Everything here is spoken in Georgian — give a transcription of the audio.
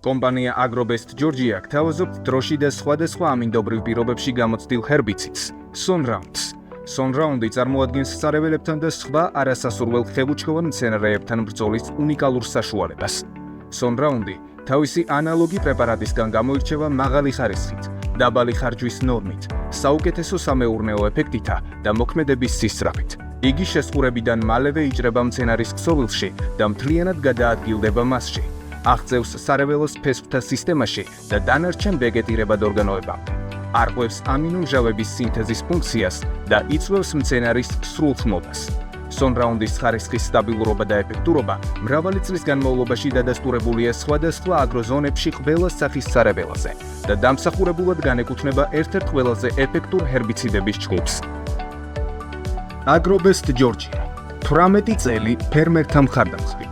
კომპანია Agrobest Georgia გთავაზობთ დროში და სხვადასხვა ამინდობრივ პირობებში გამოცდილ ჰერბიციდს Sonround-ს. Sonround-ი წარმოადგენს სარეველებთან და სხვა არასასურველ ხევუჩქოვან მცენარეებთან ბრძოლის უნიკალურ საშუალებას. Sonround-ი თავისი ანალოგი პრეპარატისგან გამოირჩევა მაღალი ხარისხით, დაბალი ხარჯვის ნორმით, საუკეთესო სამეურნეო ეფექტითა და მოქმედების სისწრაფით. იგი შესყურებიდან მალევე იჭრება მცენარის ქსოვილში და მთლიანად გადაადგილდება მასში. აღწევს სარეველოს ფესვთა სისტემაში და დანარჩენ ვეგეტირებად ორგანოებამ. არღვევს ამინომჟავების სინთეზის ფუნქციას და იწვევს მცენარის სრულთმობას. Sonround-ის ხარისხის სტაბილურობა და ეფექტურობა მრავალი წლის განმავლობაში დადასტურებულია სხვადასხვა აგროზონებში ყველა სახის სარეველაზე და დამსახურებულად განეკუთვნება ერთ-ერთ ყველაზე ეფექტურ ჰერბიციდების ჯგუფს. Agrobest Georgia 18 წელი ფერმერთა მხარდამხრივ.